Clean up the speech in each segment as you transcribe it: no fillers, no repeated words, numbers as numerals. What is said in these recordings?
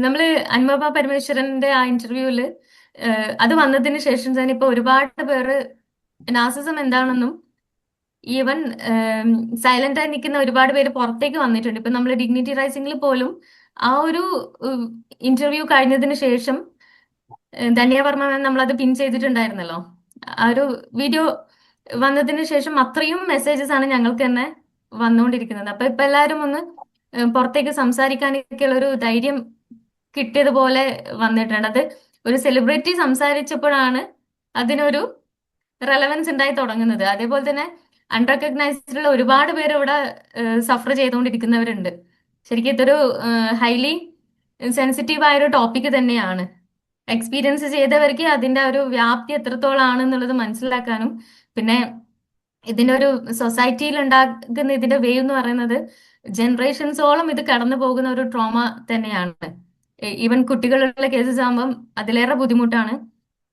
നമ്മള് അനുപമ പരമേശ്വരന്റെ ആ ഇന്റർവ്യൂവില് അത് വന്നതിന് ശേഷം തന്നെ ഇപ്പൊ ഒരുപാട് പേര് നാർസിസം എന്താണെന്നും ഈവൻ സൈലന്റ് ആയി നിൽക്കുന്ന ഒരുപാട് പേര് പുറത്തേക്ക് വന്നിട്ടുണ്ട്. ഇപ്പൊ നമ്മൾ ഡിഗ്നിറ്റി റൈസിംഗിൽ പോലും ആ ഒരു ഇന്റർവ്യൂ കഴിഞ്ഞതിന് ശേഷം ധന്യ വർമ്മ മാം നമ്മളത് പിൻ ചെയ്തിട്ടുണ്ടായിരുന്നല്ലോ. ആ ഒരു വീഡിയോ വന്നതിന് ശേഷം അത്രയും മെസ്സേജസ് ആണ് ഞങ്ങൾക്ക് തന്നെ വന്നുകൊണ്ടിരിക്കുന്നത്. അപ്പൊ ഇപ്പൊ എല്ലാവരും ഒന്ന് പുറത്തേക്ക് സംസാരിക്കാനൊക്കെയുള്ള ഒരു ധൈര്യം കിട്ടിയതുപോലെ വന്നിട്ടുണ്ട്. അത് ഒരു സെലിബ്രിറ്റി സംസാരിച്ചപ്പോഴാണ് അതിനൊരു റെലവൻസ് ഉണ്ടായി തുടങ്ങുന്നത്. അതേപോലെ തന്നെ അൺറെക്കഗ്നൈസ്ഡ് ഉള്ള ഒരുപാട് പേര് ഇവിടെ സഫർ ചെയ്തുകൊണ്ടിരിക്കുന്നവരുണ്ട്. ശരിക്കും ഇതൊരു ഹൈലി സെൻസിറ്റീവ് ആയ ഒരു ടോപ്പിക് തന്നെയാണ്. എക്സ്പീരിയൻസ് ചെയ്തവർക്ക് അതിന്റെ ഒരു വ്യാപ്തി എത്രത്തോളം ആണെന്നുള്ളത് മനസ്സിലാക്കാനും, പിന്നെ ഇതിന്റെ ഒരു സൊസൈറ്റിയിൽ ഉണ്ടാക്കുന്ന ഇതിന്റെ വേവ് എന്ന് പറയുന്നത് ജനറേഷൻസോളം ഇത് കടന്നു പോകുന്ന ഒരു ട്രോമ തന്നെയാണ്. ഈവൻ കുട്ടികളുള്ള കേസസ് ആകുമ്പം അതിലേറെ ബുദ്ധിമുട്ടാണ്.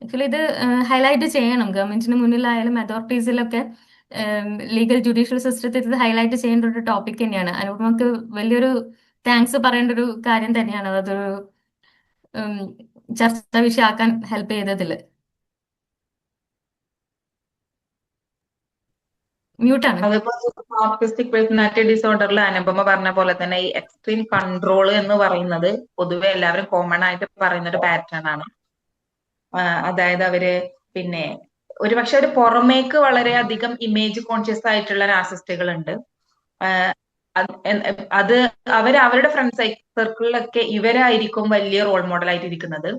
ആക്ച്വലി ഇത് ഹൈലൈറ്റ് ചെയ്യണം ഗവൺമെന്റിന് മുന്നിലായാലും അതോറിറ്റീസിലൊക്കെ. ലീഗൽ ജുഡീഷ്യൽ സിസ്റ്റത്തിൽ ഇത് ഹൈലൈറ്റ് ചെയ്യേണ്ട ഒരു ടോപ്പിക് തന്നെയാണ്. അനുപമക്ക് വലിയൊരു താങ്ക്സ് പറയേണ്ട ഒരു കാര്യം തന്നെയാണ്. അതൊരു ഉം, ചർച്ചാ വിഷയമാക്കാൻ ഹെൽപ്പ് ചെയ്തതില്. മ്യൂട്ടാണ്. അതിപ്പോ ആർട്ടിസ്റ്റിക് പേഴ്സണാലിറ്റി ഡിസോർഡറിൽ അനുപമ പറഞ്ഞ പോലെ തന്നെ ഈ എക്സ്ട്രീം കൺട്രോൾ എന്ന് പറയുന്നത് പൊതുവെ എല്ലാവരും കോമൺ ആയിട്ട് പറയുന്ന ഒരു പാറ്റേൺ ആണ്. അതായത് അവര് പിന്നെ ഒരുപക്ഷെ ഒരു പുറമേക്ക് വളരെയധികം ഇമേജ് കോൺഷ്യസ് ആയിട്ടുള്ള നാർസിസ്റ്റുകൾ ഉണ്ട്. അത് അവരുടെ ഫ്രണ്ട് സർക്കിളിലൊക്കെ ഇവരായിരിക്കും വലിയ റോൾ മോഡൽ ആയിട്ട് ഇരിക്കുന്നത്.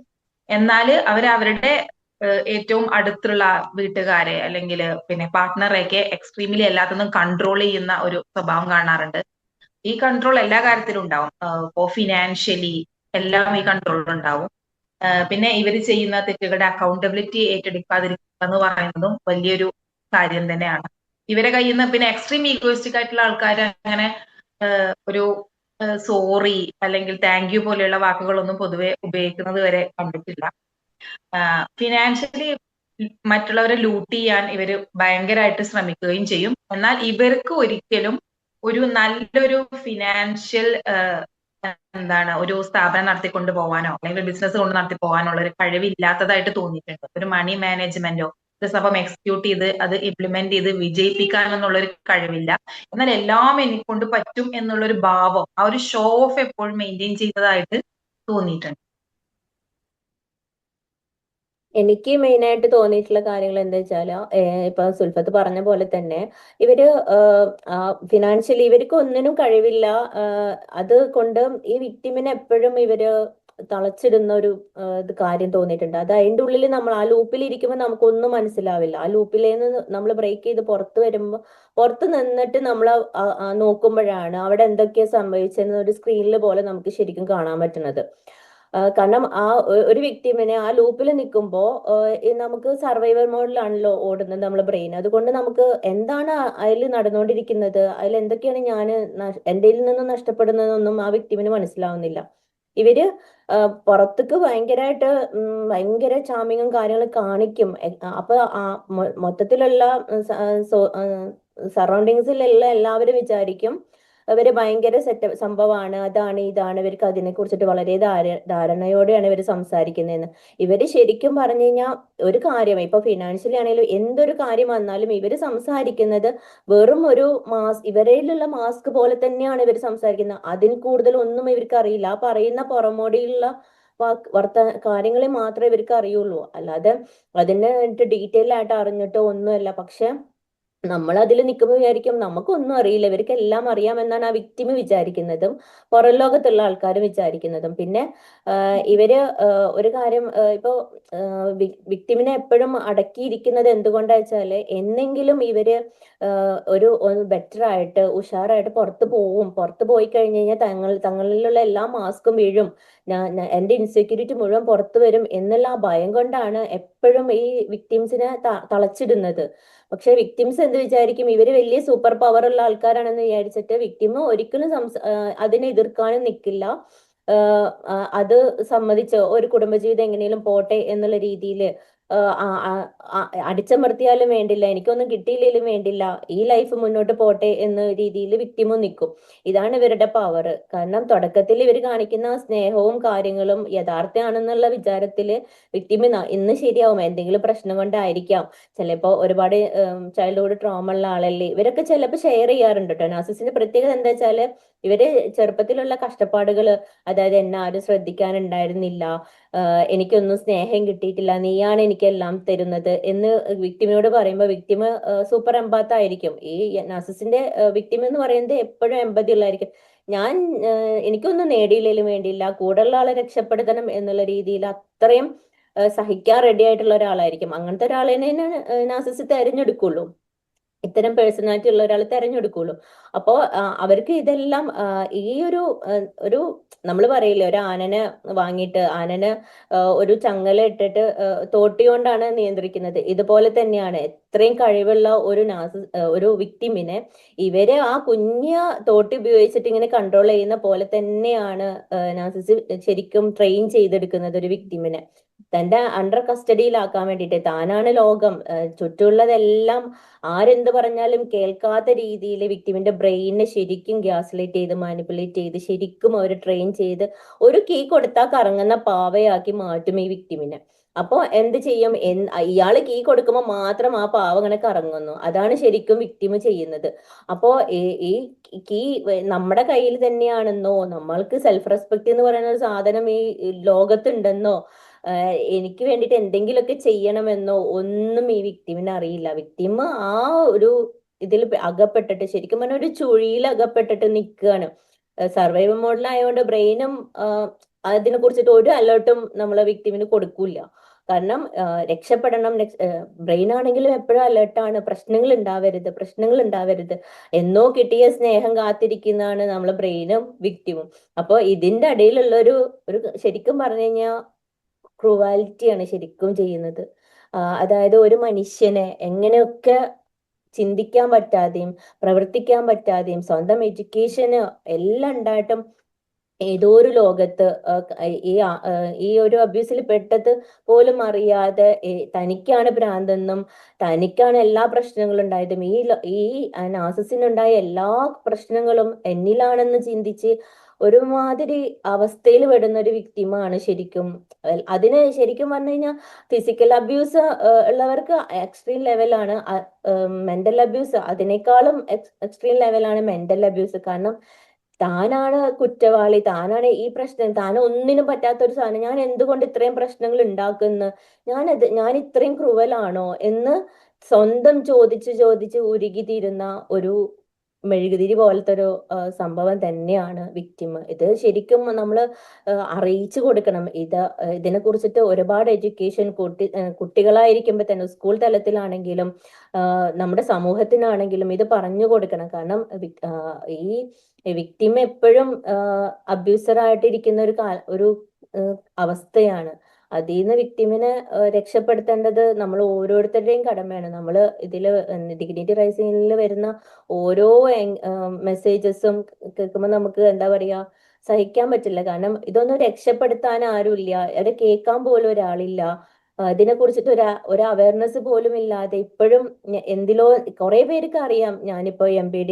എന്നാൽ അവരുടെ ഏറ്റവും അടുത്തുള്ള വീട്ടുകാരെ അല്ലെങ്കിൽ പിന്നെ പാർട്ട്ണറെയൊക്കെ എക്സ്ട്രീമിലി എല്ലാത്തിനും കൺട്രോൾ ചെയ്യുന്ന ഒരു സ്വഭാവം കാണാറുണ്ട്. ഈ കൺട്രോൾ എല്ലാ കാര്യത്തിലും ഉണ്ടാവും. ഇപ്പോ ഫിനാൻഷ്യലി എല്ലാം ഈ കൺട്രോൾ ഉണ്ടാവും. പിന്നെ ഇവർ ചെയ്യുന്ന തെറ്റുകളുടെ അക്കൗണ്ടബിലിറ്റി ഏറ്റെടുക്കാതിരിക്കുക എന്ന് പറയുന്നതും വലിയൊരു കാര്യം തന്നെയാണ്. ഇവരെ കയ്യിൽ നിന്ന് പിന്നെ എക്സ്ട്രീം ഈഗോയിസ്റ്റിക് ആയിട്ടുള്ള ആൾക്കാർ അങ്ങനെ ഒരു സോറി അല്ലെങ്കിൽ താങ്ക് യു പോലെയുള്ള വാക്കുകളൊന്നും പൊതുവെ ഉപയോഗിക്കുന്നത് വരെ കണ്ടിട്ടില്ല. ഫിനാൻഷ്യലി മറ്റുള്ളവരെ ലൂട്ട് ചെയ്യാൻ ഇവര് ഭയങ്കരമായിട്ട് ശ്രമിക്കുകയും ചെയ്യും. എന്നാൽ ഇവർക്ക് ഒരിക്കലും ഒരു നല്ലൊരു ഫിനാൻഷ്യൽ ഒരു സ്ഥാപനം നടത്തിക്കൊണ്ട് പോകാനോ അല്ലെങ്കിൽ ബിസിനസ് കൊണ്ട് നടത്തി പോകാനുള്ള ഒരു കഴിവില്ലാത്തതായിട്ട് തോന്നിയിട്ടുണ്ട്. ഒരു മണി മാനേജ്മെന്റോ ഒരു സംഭവം എക്സിക്യൂട്ട് ചെയ്ത് അത് ഇംപ്ലിമെന്റ് ചെയ്ത് വിജയിപ്പിക്കാനെന്നുള്ള ഒരു കഴിവില്ല. എന്നാൽ എല്ലാം എനിക്കൊണ്ട് പറ്റും എന്നുള്ള ഒരു ഭാവം, ആ ഒരു ഷോ ഓഫ് എപ്പോഴും മെയിൻറ്റെയിൻ ചെയ്യുന്നതായിട്ട് തോന്നിയിട്ടുണ്ട്. എനിക്ക് മെയിനായിട്ട് തോന്നിയിട്ടുള്ള കാര്യങ്ങൾ എന്താ വെച്ചാല് ഇപ്പൊ സുൽഫത്ത് പറഞ്ഞ പോലെ തന്നെ ഇവര് ഫിനാൻഷ്യലി ഇവർക്ക് ഒന്നിനും കഴിവില്ല. അത് കൊണ്ട് ഈ വിക്ടിമിനെ എപ്പോഴും ഇവര് തളച്ചിടുന്ന ഒരു ഇത് കാര്യം തോന്നിയിട്ടുണ്ട്. അത് അതിൻ്റെ ഉള്ളിൽ നമ്മൾ ആ ലൂപ്പിൽ ഇരിക്കുമ്പോൾ നമുക്കൊന്നും മനസ്സിലാവില്ല. ആ ലൂപ്പിലേന്ന് നമ്മൾ ബ്രേക്ക് ചെയ്ത് പുറത്ത് വരുമ്പോൾ പുറത്ത് നിന്നിട്ട് നമ്മൾ നോക്കുമ്പോഴാണ് അവിടെ എന്തൊക്കെയാ സംഭവിച്ചതെന്ന് ഒരു സ്ക്രീനിൽ പോലെ നമുക്ക് ശരിക്കും കാണാൻ പറ്റുന്നത്. കാരണം ഒരു വ്യക്തിമിനെ ആ ലൂപ്പിൽ നിൽക്കുമ്പോൾ നമുക്ക് സർവൈവൽ മോഡിലാണല്ലോ ഓടുന്നത് നമ്മളെ ബ്രെയിൻ. അതുകൊണ്ട് നമുക്ക് എന്താണ് അതിൽ നടന്നുകൊണ്ടിരിക്കുന്നത്, അതിൽ എന്തൊക്കെയാണ് ഞാൻ എൻ്റെ നിന്ന് നഷ്ടപ്പെടുന്നതെന്നൊന്നും ആ വ്യക്തിമിന് മനസ്സിലാവുന്നില്ല. ഇവര് പുറത്തേക്ക് ഭയങ്കര ചാമിങ്ങും കാര്യങ്ങളും കാണിക്കും. അപ്പൊ മൊത്തത്തിലുള്ള സറൗണ്ടിങ്സിലുള്ള എല്ലാവരും വിചാരിക്കും ഇവര് ഭയങ്കര സംഭവമാണ്, അതാണ് ഇതാണ്, ഇവർക്ക് അതിനെ കുറിച്ചിട്ട് വളരെ ധാരണയോടെയാണ് ഇവർ സംസാരിക്കുന്നതെന്ന്. ഇവര് ശരിക്കും പറഞ്ഞു കഴിഞ്ഞാൽ ഒരു കാര്യം ഇപ്പൊ ഫിനാൻഷ്യലി ആണെങ്കിലും എന്തൊരു കാര്യം വന്നാലും ഇവര് സംസാരിക്കുന്നത് വെറും ഒരു ഇവരിലുള്ള മാസ്ക് പോലെ തന്നെയാണ് ഇവർ സംസാരിക്കുന്നത്. അതിൽ കൂടുതൽ ഒന്നും ഇവർക്ക് അറിയില്ല. ആ പറയുന്ന പുറമോടിയുള്ള കാര്യങ്ങളെ മാത്രമേ ഇവർക്ക് അറിയുള്ളൂ. അല്ലാതെ അതിനെ ഡീറ്റെയിൽ ആയിട്ട് അറിഞ്ഞിട്ടോ ഒന്നുമല്ല. പക്ഷെ നമ്മൾ അതിൽ നിൽക്കുമ്പോൾ വിചാരിക്കും നമുക്കൊന്നും അറിയില്ല, ഇവർക്ക് എല്ലാം അറിയാമെന്നാണ് ആ വിക്ടിമ് വിചാരിക്കുന്നതും പുറം ലോകത്തുള്ള ആൾക്കാർ വിചാരിക്കുന്നതും. പിന്നെ ഇവര് ഒരു കാര്യം ഇപ്പോ വിക്ടിമിനെ എപ്പോഴും അടക്കിയിരിക്കുന്നത് എന്തുകൊണ്ടാ വെച്ചാല് എന്നെങ്കിലും ഇവര് ഒരു ബെറ്റർ ആയിട്ട് ഉഷാറായിട്ട് പുറത്ത് പോയി കഴിഞ്ഞു കഴിഞ്ഞാൽ തങ്ങളിലുള്ള എല്ലാ മാസ്കും വീഴും, എന്റെ ഇൻസെക്യൂരിറ്റി മുഴുവൻ പുറത്തു വരും എന്നുള്ള ആ ഭയം കൊണ്ടാണ് എപ്പോഴും ഈ വിക്ടിംസിനെ തളച്ചിടുന്നത്. പക്ഷെ വിക്ടിംസ് എന്ത് വിചാരിക്കും, ഇവര് വലിയ സൂപ്പർ പവർ ഉള്ള ആൾക്കാരാണെന്ന് വിചാരിച്ചിട്ട് വിക്ടിം ഒരിക്കലും അതിനെ എതിർക്കാനും നിൽക്കില്ല. അത് സമ്മതിച്ച് ഒരു കുടുംബജീവിതം എങ്ങനെയും പോട്ടെ എന്നുള്ള രീതിയിൽ അടിച്ചമർത്തിയാലും വേണ്ടില്ല, എനിക്കൊന്നും കിട്ടിയില്ലെങ്കിലും വേണ്ടില്ല, ഈ ലൈഫ് മുന്നോട്ട് പോട്ടെ എന്ന രീതിയിൽ വിക്ടിമും നിൽക്കും. ഇതാണ് ഇവരുടെ പവർ. കാരണം തുടക്കത്തിൽ ഇവർ കാണിക്കുന്ന സ്നേഹവും കാര്യങ്ങളും യഥാർത്ഥമാണെന്നുള്ള വിചാരത്തില് വിക്ടിമ് ഇന്ന് ശരിയാവും, എന്തെങ്കിലും പ്രശ്നം കൊണ്ടായിരിക്കാം, ചിലപ്പോ ഒരുപാട് ചൈൽഡ്ഹുഡ് ട്രോമ ഉള്ള ആളല്ലേ, ഇവരൊക്കെ ചിലപ്പോൾ ഷെയർ ചെയ്യാറുണ്ട് കേട്ടോ. നാർസിസിന്റെ പ്രത്യേകത എന്താ വെച്ചാല് ഇവര് ചെറുപ്പത്തിലുള്ള കഷ്ടപ്പാടുകള്, അതായത് എന്നെ ആരും ശ്രദ്ധിക്കാനുണ്ടായിരുന്നില്ല, എനിക്കൊന്നും സ്നേഹം കിട്ടിയിട്ടില്ല, നീയാണ് എനിക്കെല്ലാം തരുന്നത് എന്ന് വിക്ടിമിനോട് പറയുമ്പോൾ വിക്ടിമ് സൂപ്പർ എംപാത്ത് ആയിരിക്കും. ഈ നാർസിസിന്റെ വിക്ടിം എന്ന് പറയുന്നത് എപ്പോഴും എമ്പതി ഉള്ളതായിരിക്കും. ഞാൻ എനിക്കൊന്നും നേടിയില്ലെങ്കിലും വേണ്ടിയില്ല, കൂടെയുള്ള ആളെ രക്ഷപ്പെടുത്തണം എന്നുള്ള രീതിയിൽ അത്രയും സഹിക്കാൻ റെഡി ആയിട്ടുള്ള ഒരാളായിരിക്കും. അങ്ങനത്തെ ഒരാളെ നാർസിസ് തെരഞ്ഞെടുക്കുള്ളൂ, ഇത്തരം പേഴ്സണാലിറ്റി ഉള്ള ഒരാൾ തെരഞ്ഞെടുക്കുള്ളൂ. അപ്പോ അവർക്ക് ഇതെല്ലാം ഈ ഒരു നമ്മൾ പറയില്ലേ, ഒരു ആനനെ വാങ്ങിയിട്ട് ആനനെ ഒരു ചങ്ങല ഇട്ടിട്ട് തോട്ടി കൊണ്ടാണ് നിയന്ത്രിക്കുന്നത്, ഇതുപോലെ തന്നെയാണ് എത്രയും കഴിവുള്ള ഒരു വിക്ടിമിനെ ഇവര് ആ കുഞ്ഞ തോട്ടി ഉപയോഗിച്ചിട്ട് ഇങ്ങനെ കൺട്രോൾ ചെയ്യുന്ന പോലെ തന്നെയാണ് നാർസിസ് ശരിക്കും ട്രെയിൻ ചെയ്തെടുക്കുന്നത് ഒരു വിക്ടിമിനെ തന്റെ അണ്ടർ കസ്റ്റഡിയിലാക്കാൻ വേണ്ടിയിട്ട്. താനാണ് ലോകം, ചുറ്റുമുള്ളതെല്ലാം ആരെന്ത് പറഞ്ഞാലും കേൾക്കാത്ത രീതിയിൽ വിക്ടിമിന്റെ ബ്രെയിനിനെ ശരിക്കും ഗ്യാസ് ലൈറ്റ് ചെയ്ത് മാനിപ്പുലേറ്റ് ചെയ്ത് ശരിക്കും അവർ ട്രെയിൻ ചെയ്ത് ഒരു കീ കൊടുത്താൽ കറങ്ങുന്ന പാവയാക്കി മാറ്റും ഈ വിക്ടിമിനെ. അപ്പൊ എന്ത് ചെയ്യും, ഇയാള് കീ കൊടുക്കുമ്പോൾ മാത്രം ആ പാവ അങ്ങനെ കറങ്ങുന്നു. അതാണ് ശരിക്കും വിക്ടിമ് ചെയ്യുന്നത്. അപ്പോ ഈ കീ നമ്മുടെ കയ്യിൽ തന്നെയാണെന്നോ, നമ്മൾക്ക് സെൽഫ് റെസ്പെക്ട് എന്ന് പറയുന്ന ഒരു സാധനം ഈ ലോകത്തുണ്ടെന്നോ, എനിക്ക് വേണ്ടിയിട്ട് എന്തെങ്കിലുമൊക്കെ ചെയ്യണമെന്നോ ഒന്നും ഈ വിക്ടിമിന് അറിയില്ല. വിക്ടിം ആ ഒരു ഇതിൽ അകപ്പെട്ടിട്ട് ശരിക്കും പറഞ്ഞാൽ ഒരു ചുഴിയിൽ അകപ്പെട്ടിട്ട് നിൽക്കുകയാണ്. സർവൈവൽ മോഡിലായതുകൊണ്ട് ബ്രെയിനും അതിനെ കുറിച്ചിട്ട് ഒരു അലേർട്ടും നമ്മളെ വിക്ടിമിന് കൊടുക്കൂല. കാരണം രക്ഷപ്പെടണം, ബ്രെയിൻ ആണെങ്കിലും എപ്പോഴും അലേർട്ടാണ്, പ്രശ്നങ്ങൾ ഉണ്ടാവരുത്, പ്രശ്നങ്ങൾ ഉണ്ടാവരുത്, എന്നോ കിട്ടിയ സ്നേഹം കാത്തിരിക്കുന്നതാണ് നമ്മളെ ബ്രെയിനും വിക്ടിമും. അപ്പൊ ഇതിന്റെ ഇടയിലുള്ള ഒരു ശരിക്കും പറഞ്ഞു കഴിഞ്ഞാൽ ക്രൂവാലിറ്റിയാണ് ശരിക്കും ചെയ്യുന്നത്. അതായത് ഒരു മനുഷ്യനെ എങ്ങനെയൊക്കെ ചിന്തിക്കാൻ പറ്റാതെയും പ്രവർത്തിക്കാൻ പറ്റാതെയും സ്വന്തം എഡ്യൂക്കേഷന് എല്ലാം ഉണ്ടായിട്ടും ഏതോ ഒരു ലോകത്ത് ഈ ഒരു അബ്യൂസിൽ പെട്ടത് പോലും അറിയാതെ തനിക്കാണ് ഭ്രാന്തെന്നും തനിക്കാണ് എല്ലാ പ്രശ്നങ്ങളും ഉണ്ടായതും ഈ നാർസിസിനുണ്ടായ എല്ലാ പ്രശ്നങ്ങളും എന്നിലാണെന്ന് ചിന്തിച്ച് ഒരുമാതിരി അവസ്ഥയിൽ പെടുന്ന ഒരു വിക്ടിമാണ് ശരിക്കും. അതിന് ശരിക്കും പറഞ്ഞു കഴിഞ്ഞാൽ ഫിസിക്കൽ അബ്യൂസ് ഉള്ളവർക്ക് എക്സ്ട്രീം ലെവലാണ്, മെന്റൽ അബ്യൂസ് അതിനേക്കാളും എക്സ്ട്രീം ലെവലാണ് മെന്റൽ അബ്യൂസ്. കാരണം താനാണ് കുറ്റവാളി, താനാണ് ഈ പ്രശ്നം, താൻ ഒന്നിനും പറ്റാത്ത ഒരു സാധനം, ഞാൻ എന്തുകൊണ്ട് ഇത്രയും പ്രശ്നങ്ങൾ ഉണ്ടാക്കുന്നു, ഞാൻ ഇത്രയും ക്രൂവലാണോ എന്ന് സ്വന്തം ചോദിച്ച് ചോദിച്ച് ഉരുകി തീരുന്ന ഒരു മെഴുകുതിരി പോലത്തെ ഒരു സംഭവം തന്നെയാണ് വിക്ടിം. ഇത് ശരിക്കും നമ്മൾ അറിയിച്ചു കൊടുക്കണം. ഇതിനെ കുറിച്ചിട്ട് ഒരുപാട് എഡ്യൂക്കേഷൻ കുട്ടികളായിരിക്കുമ്പോൾ തന്നെ സ്കൂൾ തലത്തിലാണെങ്കിലും നമ്മുടെ സമൂഹത്തിനാണെങ്കിലും ഇത് പറഞ്ഞു കൊടുക്കണം. കാരണം ഈ വിക്ടിം എപ്പോഴും അബ്യൂസർ ആയിട്ടിരിക്കുന്ന ഒരു അവസ്ഥയാണ്. അതിൽ നിന്ന് വിക്ടിമിനെ രക്ഷപ്പെടുത്തേണ്ടത് നമ്മൾ ഓരോരുത്തരുടെയും കടമയാണ്. നമ്മൾ ഇതില് ഡിഗ്നിറ്റി റൈസിംഗിൽ വരുന്ന ഓരോ മെസ്സേജസും കേൾക്കുമ്പോൾ നമുക്ക് എന്താ പറയാ, സഹിക്കാൻ പറ്റില്ല. കാരണം ഇതൊന്നും രക്ഷപ്പെടുത്താൻ ആരുമില്ല, അത് കേൾക്കാൻ പോലും ഒരാളില്ല. ഇതിനെ കുറിച്ചിട്ട് ഒരു അവയർനെസ് പോലും ഇല്ലാതെ ഇപ്പോഴും എന്തിലോ കുറെ പേർക്ക് അറിയാം ഞാനിപ്പോ MPD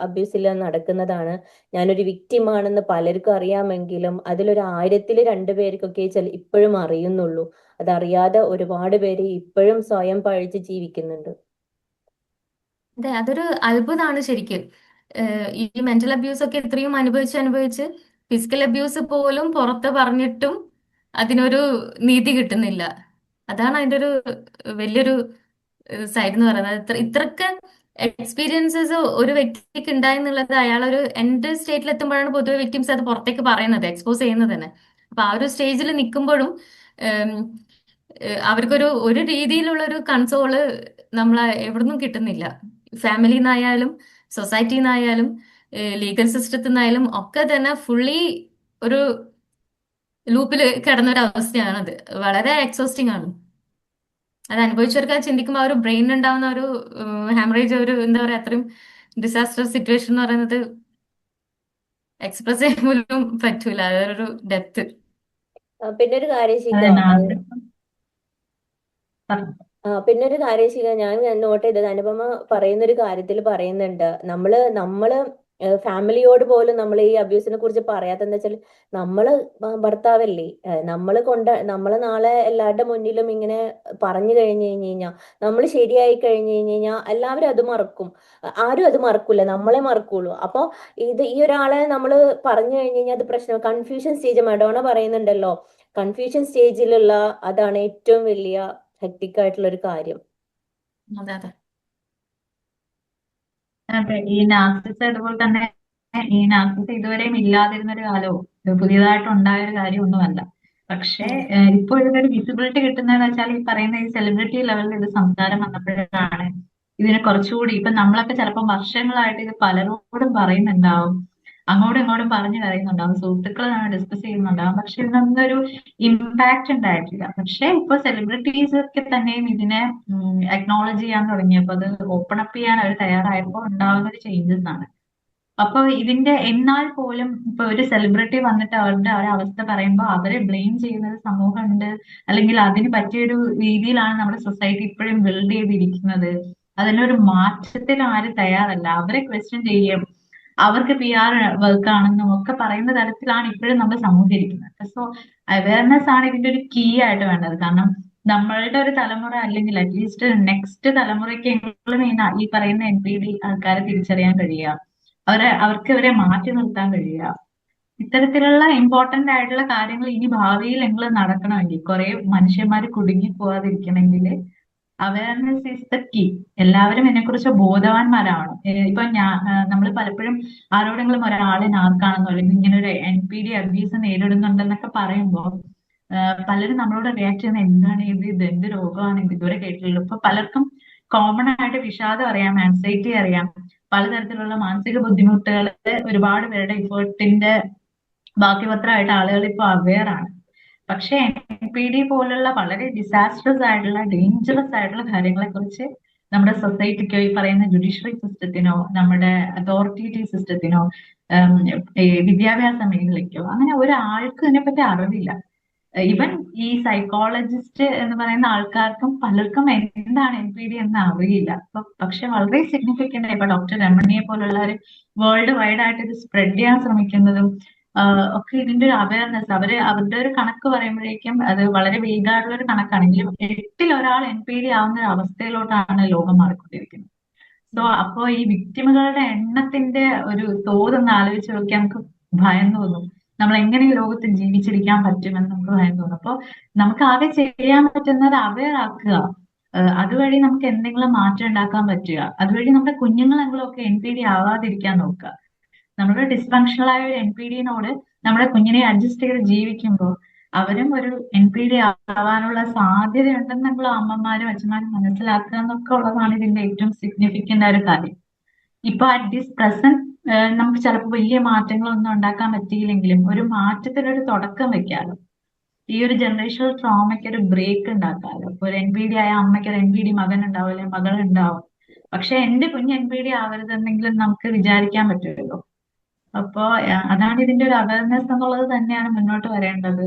അബ്യൂസിൽ നടക്കുന്നതാണ്, ഞാനൊരു വിക്ടിം ആണെന്ന് പലർക്കും അറിയാമെങ്കിലും അതിലൊരു 1000-2 പേർക്കൊക്കെ ഇപ്പോഴും അറിയുന്നുള്ളൂ. അതറിയാതെ ഒരുപാട് പേര് ഇപ്പോഴും സ്വയം പഴിച്ച് ജീവിക്കുന്നുണ്ട്. അതെ, അതൊരു അത്ഭുതമാണ് ശരിക്കും. ഈ മെന്റൽ അബ്യൂസ് ഒക്കെ ഇത്രയും അനുഭവിച്ച് ഫിസിക്കൽ അബ്യൂസ് പോലും പുറത്ത് പറഞ്ഞിട്ടും അതിനൊരു നീതി കിട്ടുന്നില്ല. അതാണ് അതിന്റെ ഒരു വലിയൊരു സൈഡ് എന്ന് പറയുന്നത്. ഇത്രക്ക് എക്സ്പീരിയൻസസ് ഒരു വ്യക്തിക്ക് ഉണ്ടായെന്നുള്ളത് അയാൾ ഒരു എൻഡ് സ്റ്റേറ്റിൽ എത്തുമ്പോഴാണ് പൊതുവെ വിക്ടിംസ് അത് പുറത്തേക്ക് പറയുന്നത്, എക്സ്പോസ് ചെയ്യുന്നത് തന്നെ. അപ്പൊ ആ ഒരു സ്റ്റേജിൽ നിൽക്കുമ്പോഴും അവർക്കൊരു രീതിയിലുള്ള ഒരു കൺസോള് നമ്മളെ എവിടുന്നും കിട്ടുന്നില്ല. ഫാമിലിയിൽ നിന്നായാലും സൊസൈറ്റിയിൽ നിന്നായാലും ലീഗൽ സിസ്റ്റത്തിൽ നിന്നായാലും ഒക്കെ തന്നെ ഫുള്ളി ഒരു ലൂപ്പിൽ കിടന്ന ഒരു അവസ്ഥയാണത്. വളരെ എക്സോസ്റ്റിംഗ് ആണ്. അത് അനുഭവിച്ചവർക്ക് അത് ചിന്തിക്കുമ്പോൾ ആ ഒരു ബ്രെയിനിൽ ഉണ്ടാവുന്ന ഒരു ഹാമറേജ്, ഒരു എന്താ പറയാ, അത്രയും ഡിസാസ്റ്റർ സിറ്റുവേഷൻ എന്ന് പറയുന്നത് എക്സ്പ്രസ് ചെയ്യാൻ പോലും പറ്റൂല. അതൊരു ഡെപ്ത്. പിന്നെ ഒരു കാര്യം അതെ, ശിഖ, പറഞ്ഞു. പിന്നെ ഒരു കാര്യം ഞാൻ നോട്ട് ചെയ്തത്, അനുപമ പറയുന്ന ഒരു കാര്യത്തിൽ പറയുന്നുണ്ട്, നമ്മള് ഫാമിലിയോട് പോലും നമ്മൾ ഈ അബ്യൂസിനെ കുറിച്ച് പറയാത്തെന്താ വെച്ചാൽ നമ്മള് ഭർത്താവല്ലേ, നമ്മള് നാളെ എല്ലാവരുടെ മുന്നിലും ഇങ്ങനെ പറഞ്ഞു കഴിഞ്ഞു കഴിഞ്ഞാൽ, നമ്മൾ ശരിയായി കഴിഞ്ഞു കഴിഞ്ഞാൽ എല്ലാവരും അത് മറക്കും. ആരും അത് മറക്കൂല, നമ്മളെ മറക്കുള്ളൂ. അപ്പൊ ഈ ഒരാളെ നമ്മൾ പറഞ്ഞു കഴിഞ്ഞു കഴിഞ്ഞാൽ അത് പ്രശ്നം. കൺഫ്യൂഷൻ സ്റ്റേജ് മഡോണ പറയുന്നുണ്ടല്ലോ, കൺഫ്യൂഷൻ സ്റ്റേജിലുള്ള അതാണ് ഏറ്റവും വലിയ ഹെക്ടിക് ആയിട്ടുള്ള ഒരു കാര്യം. അതെ അതെ അതെ, ഈ നാർസിസം അതുപോലെ തന്നെ, ഈ നാർസിസം ഇതുവരെയും ഇല്ലാതിരുന്ന ഒരു കാലവും ഇത് പുതിയതായിട്ട് ഉണ്ടായ ഒരു കാര്യമൊന്നുമല്ല. പക്ഷേ അതെ ഇപ്പൊ ഇതിനൊരു വിസിബിലിറ്റി കിട്ടുന്നതെന്ന് വെച്ചാൽ ഈ പറയുന്ന ഈ സെലിബ്രിറ്റി ലെവലിൽ ഇത് സംസാരം വന്നപ്പോഴാണ് ഇതിനെ കുറച്ചുകൂടി, ഇപ്പൊ നമ്മളൊക്കെ ചിലപ്പോൾ വർഷങ്ങളായിട്ട് ഇത് പലരോടും പറയുന്നുണ്ടാവും, അങ്ങോട്ടും ഇങ്ങോട്ടും പറഞ്ഞു പറയുന്നുണ്ടാവും, സുഹൃത്തുക്കൾ നമ്മൾ ഡിസ്കസ് ചെയ്യുന്നുണ്ടാവും, പക്ഷെ ഇതിനൊന്നും ഒരു ഇമ്പാക്ട് ഉണ്ടായിട്ടില്ല. പക്ഷെ ഇപ്പൊ സെലിബ്രിറ്റീസ് ഒക്കെ തന്നെയും ഇതിനെ അക്നോളജ് ചെയ്യാൻ തുടങ്ങിയപ്പോൾ, അത് ഓപ്പൺ അപ്പ് ചെയ്യാൻ അവർ തയ്യാറായപ്പോൾ ഉണ്ടാവുന്ന ഒരു ചേഞ്ചസ് ആണ്. അപ്പൊ ഇതിന്റെ എന്നാൽ പോലും ഇപ്പൊ ഒരു സെലിബ്രിറ്റി വന്നിട്ട് അവരുടെ ആ ഒരു അവസ്ഥ പറയുമ്പോൾ അവരെ ബ്ലെയിം ചെയ്യുന്ന ഒരു സമൂഹമുണ്ട്, അല്ലെങ്കിൽ അതിന് പറ്റിയൊരു രീതിയിലാണ് നമ്മുടെ സൊസൈറ്റി ഇപ്പോഴും ബിൽഡ് ചെയ്തിരിക്കുന്നത്. അതിനൊരു മാറ്റത്തിന് ആരും തയ്യാറല്ല. അവരെ ക്വസ്റ്റ്യൻ ചെയ്യും, അവർക്ക് PR വർക്ക് ആണെന്നും ഒക്കെ പറയുന്ന തരത്തിലാണ് ഇപ്പോഴും നമ്മുടെ സമൂഹം ഇരിക്കുന്നത്. സോ അവയർനെസ് ആണ് ഇതിന്റെ ഒരു കീ ആയിട്ട് വേണ്ടത്. കാരണം നമ്മളുടെ ഒരു തലമുറ, അല്ലെങ്കിൽ അറ്റ്ലീസ്റ്റ് നെക്സ്റ്റ് തലമുറയ്ക്കെങ്കിലും ഈ പറയുന്ന NPD ആൾക്കാരെ തിരിച്ചറിയാൻ കഴിയുക, അവർക്ക് ഇവരെ മാറ്റി നിർത്താൻ കഴിയുക. ഇത്തരത്തിലുള്ള ഇമ്പോർട്ടന്റ് ആയിട്ടുള്ള കാര്യങ്ങൾ ഇനി ഭാവിയിൽ എങ്കിലും നടക്കണമെങ്കിൽ, കുറെ മനുഷ്യന്മാർ കുടുങ്ങി പോവാതിരിക്കണമെങ്കിൽ അവയർനെസ് ഈസ് ദ കീ. എല്ലാവരും ഇതിനെക്കുറിച്ച് ബോധവാന്മാരാവണം. ഇപ്പൊ നമ്മൾ പലപ്പോഴും ആരോടെങ്കിലും ഒരാളെ നാർക്കാണെന്നോ അല്ലെങ്കിൽ ഇങ്ങനെ ഒരു NPD അബ്യൂസ് നേരിടുന്നുണ്ടെന്നൊക്കെ പറയുമ്പോൾ പലരും നമ്മളോട് റിയാക്ട് ചെയ്യുന്ന, എന്താണ് ഇത് എന്ത് രോഗമാണ്, ഇത് ഇതുവരെ കേട്ടില്ലല്ലോ. ഇപ്പൊ പലർക്കും കോമൺ ആയിട്ട് വിഷാദം അറിയാം, ആൻസൈറ്റി അറിയാം, പലതരത്തിലുള്ള മാനസിക ബുദ്ധിമുട്ടുകൾ ഒരുപാട് പേരുടെ ഇഫേർട്ടിന്റെ ബാക്കിപത്രമായിട്ട് ആളുകൾ ഇപ്പൊ അവെയർ ആണ്. പക്ഷെ NPD പോലുള്ള വളരെ ഡിസാസ്ട്രസ് ആയിട്ടുള്ള, ഡേഞ്ചറസ് ആയിട്ടുള്ള കാര്യങ്ങളെ കുറിച്ച് നമ്മുടെ സൊസൈറ്റിക്കോ, ഈ പറയുന്ന ജുഡീഷ്യറി സിസ്റ്റത്തിനോ, നമ്മുടെ അതോറിറ്റി സിസ്റ്റത്തിനോ, ഈ വിദ്യാഭ്യാസ മേഖലയ്ക്കോ അങ്ങനെ ഒരാൾക്കും ഇതിനെപ്പറ്റി അറിവില്ല. ഈവൻ ഈ സൈക്കോളജിസ്റ്റ് എന്ന് പറയുന്ന ആൾക്കാർക്കും പലർക്കും എന്താണ് NPD എന്ന് അറിയില്ല. പക്ഷെ വളരെ സിഗ്നിഫിക്കന്റ്, ഇപ്പൊ ഡോക്ടർ രമണിയെ പോലുള്ളവർ വേൾഡ് വൈഡ് ആയിട്ട് ഇത് സ്പ്രെഡ് ചെയ്യാൻ ശ്രമിക്കുന്നതും ഒക്കെ ഇതിന്റെ ഒരു അവയർനെസ്, അവരുടെ ഒരു കണക്ക് പറയുമ്പോഴേക്കും അത് വളരെ വേഗമായിട്ടുള്ള ഒരു കണക്കാണെങ്കിലും 8-ൽ ഒരാൾ NPD ആവുന്ന ഒരു അവസ്ഥയിലോട്ടാണ് ലോകം മാറിക്കൊണ്ടിരിക്കുന്നത്. സോ അപ്പോ ഈ വിക്ടിമുകളുടെ എണ്ണത്തിന്റെ ഒരു തോതൊന്ന് ആലോചിച്ച് നോക്കിയാൽ നമുക്ക് ഭയം തോന്നും. നമ്മൾ എങ്ങനെ ഈ ലോകത്ത് ജീവിച്ചിരിക്കാൻ പറ്റുമെന്ന് നമുക്ക് ഭയം തോന്നും. അപ്പൊ നമുക്ക് ആകെ ചെയ്യാൻ പറ്റുന്നത് അവെയർ ആക്കുക, അതുവഴി നമുക്ക് എന്തെങ്കിലും മാറ്റം ഉണ്ടാക്കാൻ പറ്റുക, അതുവഴി നമ്മുടെ കുഞ്ഞുങ്ങളെങ്കിലും ഒക്കെ NPD ആവാതിരിക്കാൻ നോക്കുക. നമ്മുടെ ഡിസ്ഫങ്ഷണൽ ആയ ഒരു NPDനോട് നമ്മുടെ കുഞ്ഞിനെ അഡ്ജസ്റ്റ് ചെയ്ത് ജീവിക്കുമ്പോൾ അവരും ഒരു NPD ആവാനുള്ള സാധ്യതയുണ്ടെന്ന് നമ്മൾ അമ്മമാരും അച്ഛന്മാരും മനസ്സിലാക്കുക എന്നൊക്കെ ഉള്ളതാണ് ഇതിന്റെ ഏറ്റവും സിഗ്നിഫിക്കന്റ് ആയ ഒരു കാര്യം. ഇപ്പൊ അറ്റ് ദിസ് പ്രസന്റ് നമുക്ക് ചിലപ്പോൾ വലിയ മാറ്റങ്ങളൊന്നും ഉണ്ടാക്കാൻ പറ്റിയില്ലെങ്കിലും ഒരു മാറ്റത്തിനൊരു തുടക്കം വെക്കാലോ. ഈ ഒരു ജനറേഷണൽ ട്രോമയ്ക്ക് ഒരു ബ്രേക്ക് ഉണ്ടാക്കാലോ. ഒരു NPD ആയ അമ്മയ്ക്ക് ഒരു NPD മകൻ ഉണ്ടാവും, അല്ലെങ്കിൽ മകൾ ഉണ്ടാവും. പക്ഷെ എന്റെ കുഞ്ഞ് NPD ആവരുതെന്നെങ്കിലും നമുക്ക് വിചാരിക്കാൻ പറ്റുമല്ലോ. അപ്പോ അതാണ് ഇതിന്റെ ഒരു അവയർനെസ് എന്നുള്ളത് തന്നെയാണ് മുന്നോട്ട് വരേണ്ടത്.